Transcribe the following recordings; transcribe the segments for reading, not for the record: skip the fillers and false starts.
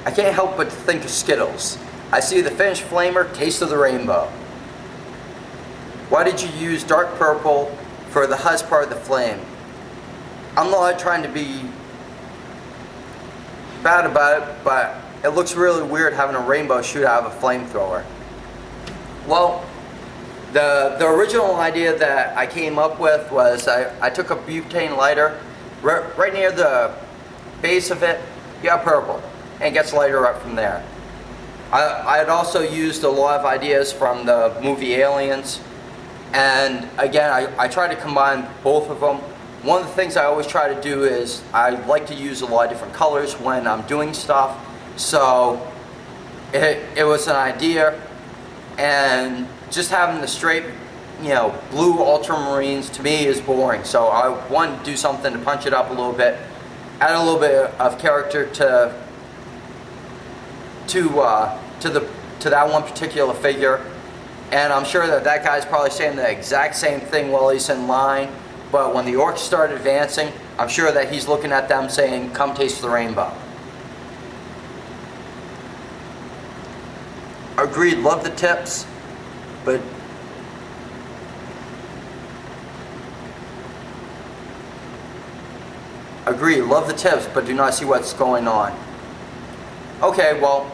I can't help but to think of Skittles. I see the finished flamer, taste of the rainbow. Why did you use dark purple for the highest part of the flame? I'm not trying to be bad about it, but it looks really weird having a rainbow shoot out of a flamethrower. Well, the original idea that I came up with was I took a butane lighter, right near the base of it, you have purple, and it gets lighter up from there. I had also used a lot of ideas from the movie Aliens, and again, I try to combine both of them. One of the things I always try to do is I like to use a lot of different colors when I'm doing stuff, so it was an idea, and just having the straight, blue ultramarines to me is boring, so I wanted to do something to punch it up a little bit, add a little bit of character to that one particular figure. And I'm sure that guy's probably saying the exact same thing while he's in line, but when the orcs start advancing, I'm sure that he's looking at them saying, "Come taste the rainbow." Agreed, love the tips, but do not see what's going on. Okay, well,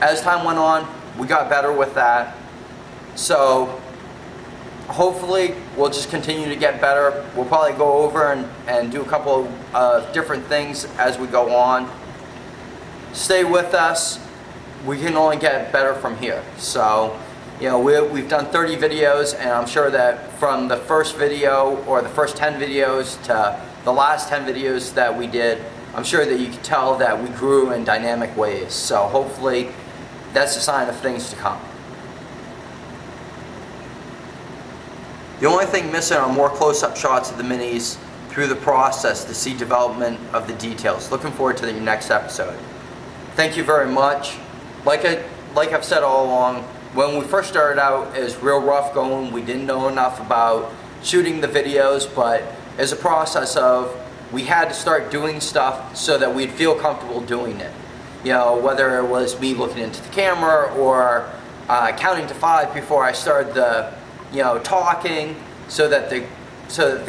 as time went on, we got better with that. So hopefully we'll just continue to get better. We'll probably go over and do a couple of different things as we go on. Stay with us. We can only get better from here. So, we've done 30 videos, and I'm sure that from the first video or the first 10 videos to the last 10 videos that we did, I'm sure that you can tell that we grew in dynamic ways. So hopefully that's a sign of things to come. The only thing missing are more close-up shots of the minis through the process to see development of the details. Looking forward to the next episode. Thank you very much. Like I've said all along, when we first started out, it was real rough going. We didn't know enough about shooting the videos, but as a process of, we had to start doing stuff so that we'd feel comfortable doing it. Whether it was me looking into the camera or counting to 5 before I started the talking, so that the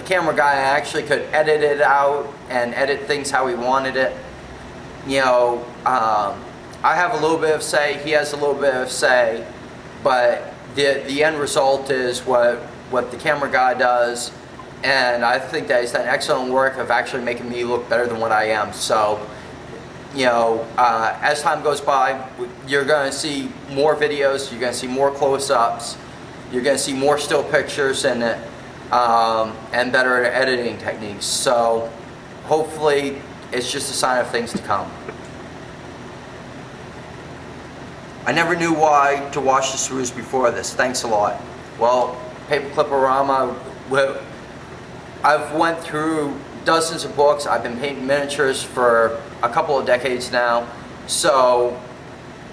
camera guy actually could edit it out and edit things how he wanted it. I have a little bit of say, he has a little bit of say, but the end result is what the camera guy does, and I think that he's done excellent work of actually making me look better than what I am. So, as time goes by, you're going to see more videos, you're going to see more close-ups, you're going to see more still pictures in it, and better editing techniques. So hopefully it's just a sign of things to come. I never knew why to wash the screws before this. Thanks a lot. Well, Paperclip-O-Rama, I've went through dozens of books. I've been painting miniatures for a couple of decades now. So,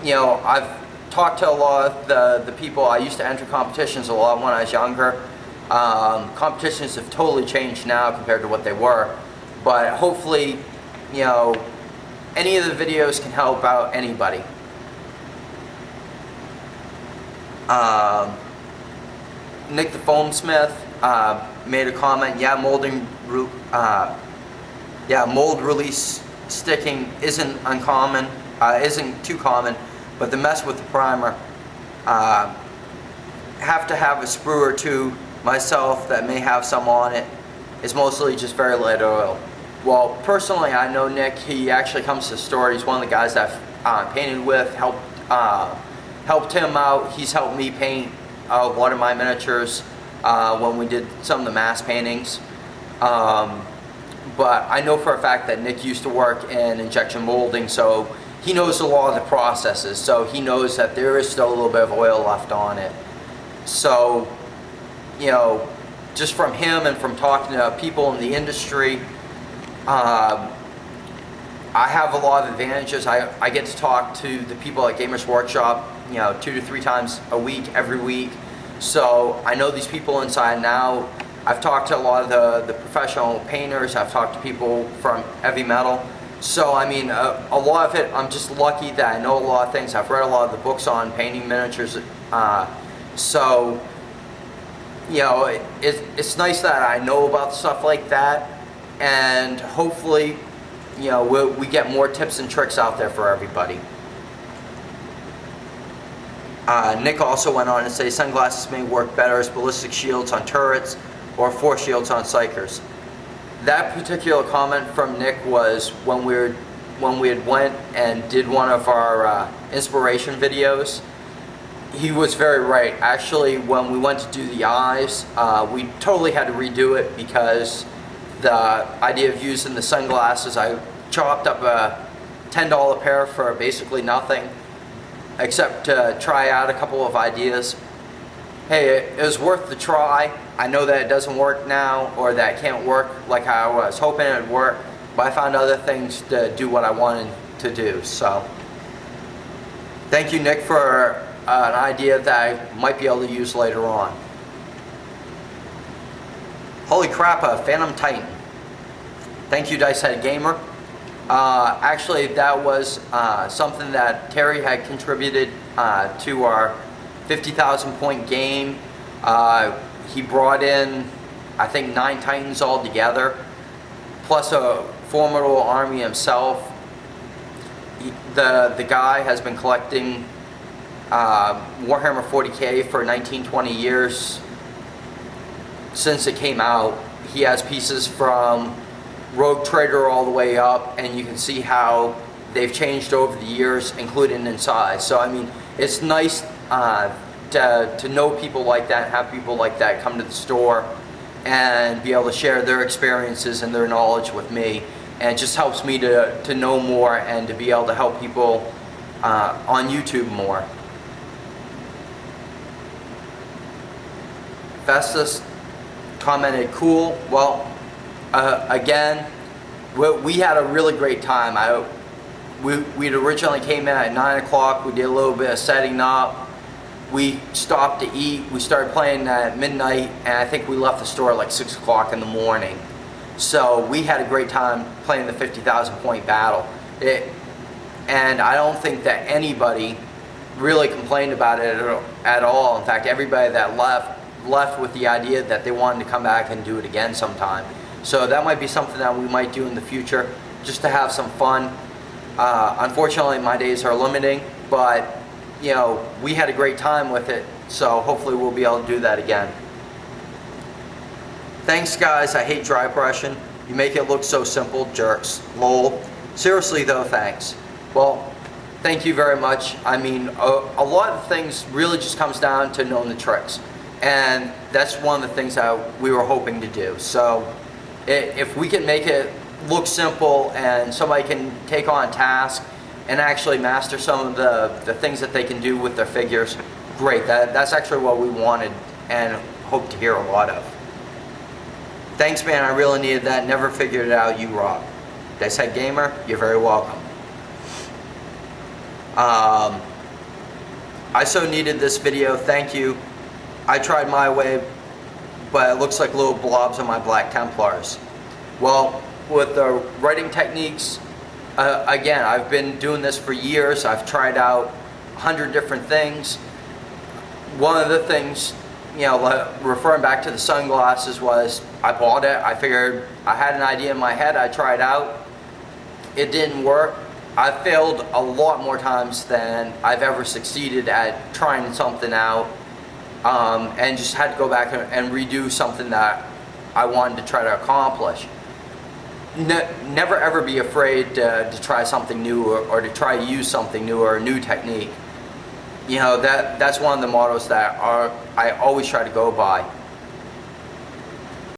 I've talked to a lot of the people. I used to enter competitions a lot when I was younger. Competitions have totally changed now compared to what they were. But hopefully, any of the videos can help out anybody. Nick the Foamsmith made a comment. Mold release sticking isn't uncommon, isn't too common, but the mess with the primer. Have to have a sprue or two myself that may have some on it. It's mostly just very light oil. Well, personally, I know Nick. He actually comes to the store. He's one of the guys that I've painted with, helped him out. He's helped me paint a lot of my miniatures when we did some of the mass paintings. But I know for a fact that Nick used to work in injection molding, so he knows a lot of the processes. So he knows that there is still a little bit of oil left on it. So, just from him and from talking to people in the industry, I have a lot of advantages. I get to talk to the people at Gamers Workshop, 2 to 3 times a week, every week. So I know these people inside now. I've talked to a lot of the professional painters. I've talked to people from heavy metal. So I mean, a lot of it, I'm just lucky that I know a lot of things. I've read a lot of the books on painting miniatures. So, you know, it's nice that I know about stuff like that, and hopefully, you know, we get more tips and tricks out there for everybody. Nick also went on to say sunglasses may work better as ballistic shields on turrets or force shields on psychers. That particular comment from Nick was when we had went and did one of our inspiration videos. He was very right. Actually, when we went to do the eyes, we totally had to redo it because the idea of using the sunglasses, I chopped up a $10 pair for basically nothing, except to try out a couple of ideas. Hey, it was worth the try. I know that it doesn't work now, or that it can't work like I was hoping it would work, but I found other things to do what I wanted to do. So, thank you, Nick, for an idea that I might be able to use later on. Holy crap, a Phantom Titan. Thank you, Dice Head Gamer. Actually, that was something that Terry had contributed to our 50,000 point game. He brought in, I think, 9 Titans altogether, plus a formidable army himself. The guy has been collecting Warhammer 40K for 19-20 years since it came out. He has pieces from Rogue Trader all the way up, and you can see how they've changed over the years, including in size. So I mean, it's nice to know people like that, have people like that come to the store and be able to share their experiences and their knowledge with me, and it just helps me to know more and to be able to help people on YouTube more. Festus commented, cool. Well, again, we had a really great time. We'd originally came in at 9 o'clock. We did a little bit of setting up. We stopped to eat. We started playing at midnight, and I think we left the store at like 6 o'clock in the morning. So we had a great time playing the 50,000 point battle. And I don't think that anybody really complained about it at all. In fact, everybody that left with the idea that they wanted to come back and do it again sometime. So that might be something that we might do in the future, just to have some fun. Unfortunately, my days are limiting, but you know, we had a great time with it, so hopefully we'll be able to do that again. Thanks, guys. I hate dry brushing. You make it look so simple, jerks. Lol. Seriously though, thanks. Well, thank you very much. I mean, a lot of things really just comes down to knowing the tricks, and that's one of the things that we were hoping to do. So if we can make it look simple and somebody can take on a task and actually master some of the things that they can do with their figures, great. That's actually what we wanted and hope to hear a lot of. Thanks, man. I really needed that. Never figured it out. You rock. Dice Head Gamer, you're very welcome. I so needed this video. Thank you. I tried my way, but it looks like little blobs on my Black Templars. Well, with the writing techniques, again, I've been doing this for years. I've tried out 100 different things. One of the things, you know, referring back to the sunglasses, was I bought it. I figured I had an idea in my head. I tried out. It didn't work. I failed a lot more times than I've ever succeeded at trying something out, and just had to go back and redo something that I wanted to try to accomplish. Never ever be afraid to try something new, or to try to use something new, or a new technique. You know, that's one of the mottos that I always try to go by.